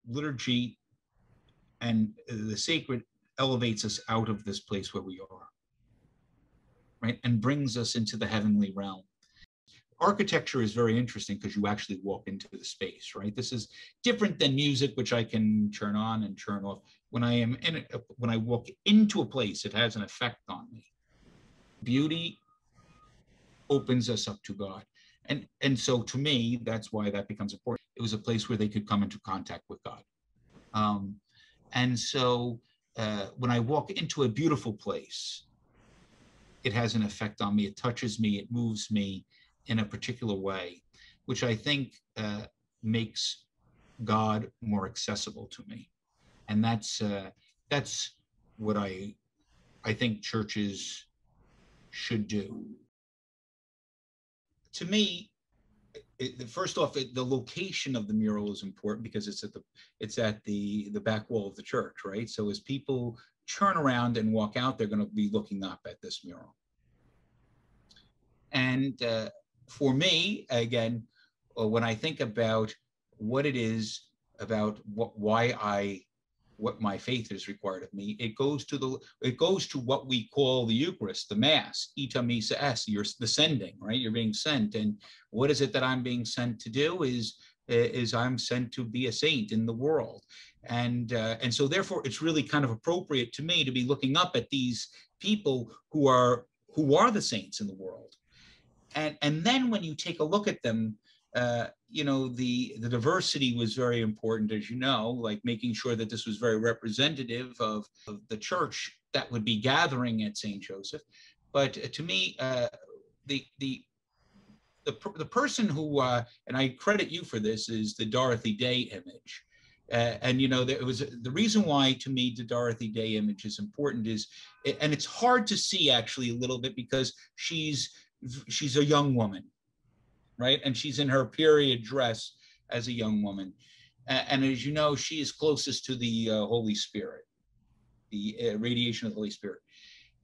liturgy and the sacred elevates us out of this place where we are, right? And brings us into the heavenly realm. Architecture is very interesting because you actually walk into the space, right? This is different than music, which I can turn on and turn off. When I am in it, when I walk into a place, it has an effect on me. Beauty opens us up to God. And so to me, that's why that becomes important. It was a place where they could come into contact with God. And so when I walk into a beautiful place, it has an effect on me. It touches me, it moves me in a particular way, which I think makes God more accessible to me. And that's what I think churches should do. To me, first off, the location of the mural is important because it's at the back wall of the church, right? So as people turn around and walk out, they're going to be looking up at this mural. And for me, again, when I think about what it is about what my faith is required of me, it goes to what we call the Eucharist, the Mass, ita missa est. You're the sending, right? You're being sent, and what is it that I'm being sent to do? Is I'm sent to be a saint in the world, and so therefore it's really kind of appropriate to me to be looking up at these people who are the saints in the world, and then when you take a look at them. The diversity was very important, as you know, like making sure that this was very representative of the church that would be gathering at St. Joseph. But to me, the person who, and I credit you for this, is the Dorothy Day image. And it was the reason why to me the Dorothy Day image is important and it's hard to see actually a little bit because she's a young woman. Right, and she's in her period dress as a young woman, and as you know, she is closest to the Holy Spirit, the radiation of the Holy Spirit,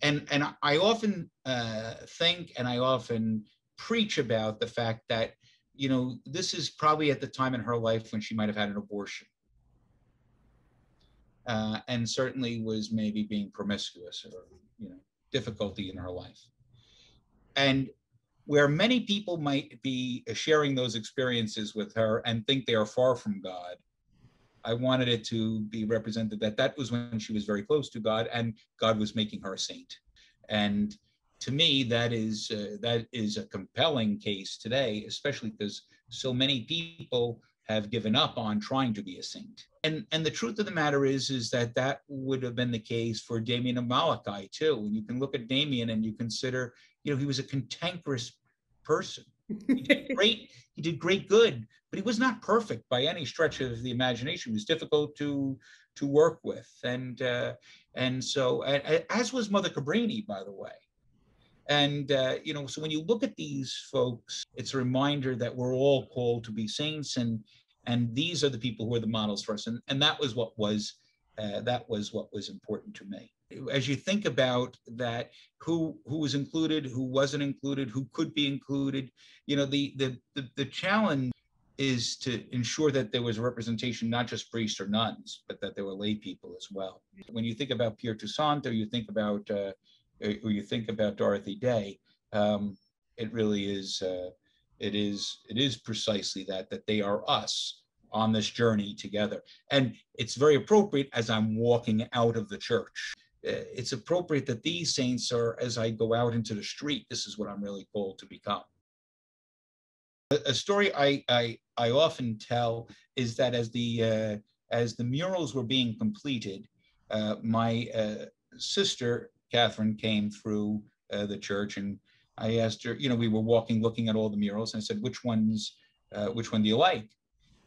and I often think, and I often preach about the fact that this is probably at the time in her life when she might have had an abortion, and certainly was maybe being promiscuous or difficulty in her life, and where many people might be sharing those experiences with her and think they are far from God, I wanted it to be represented that was when she was very close to God and God was making her a saint. And to me, that is a compelling case today, especially because so many people have given up on trying to be a saint. And the truth of the matter is that would have been the case for Damien of Malachi too. And you can look at Damien and you consider, he was a cantankerous person. He did great good, but he was not perfect by any stretch of the imagination. He was difficult to work with. And so, as was Mother Cabrini, by the way. And, so when you look at these folks, it's a reminder that we're all called to be saints, and these are the people who are the models for us. And that was what was important to me. As you think about that, who was included, who wasn't included, who could be included, the challenge is to ensure that there was a representation, not just priests or nuns, but that there were lay people as well. When you think about Pietrosanto, you think about Dorothy Day, it really is. It is precisely that they are us on this journey together, and it's very appropriate as I'm walking out of the church. It's appropriate that these saints are, as I go out into the street, this is what I'm really called to become. A story I often tell is that as the murals were being completed, my sister Catherine came through the church, and I asked her, we were walking, looking at all the murals, and I said, which one do you like?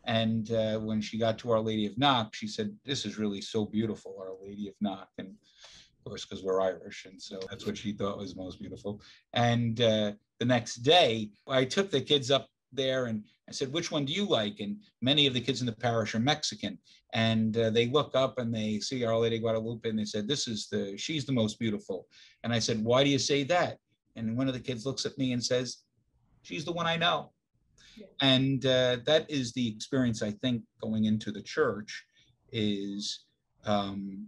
And when she got to Our Lady of Knock, she said, this is really so beautiful, Our Lady of Knock. And of course, because we're Irish, and so that's what she thought was most beautiful. And the next day, I took the kids up there and I said, which one do you like? And many of the kids in the parish are Mexican. And they look up and they see Our Lady of Guadalupe and they said, she's the most beautiful. And I said, why do you say that? And one of the kids looks at me and says, she's the one I know. And that is the experience, I think, going into the church um,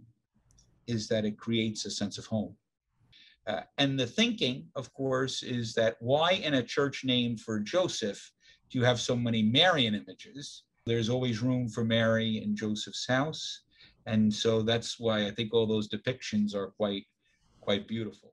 is that it creates a sense of home. And the thinking, of course, is that why in a church named for Joseph do you have so many Marian images? There's always room for Mary in Joseph's house. And so that's why I think all those depictions are quite beautiful.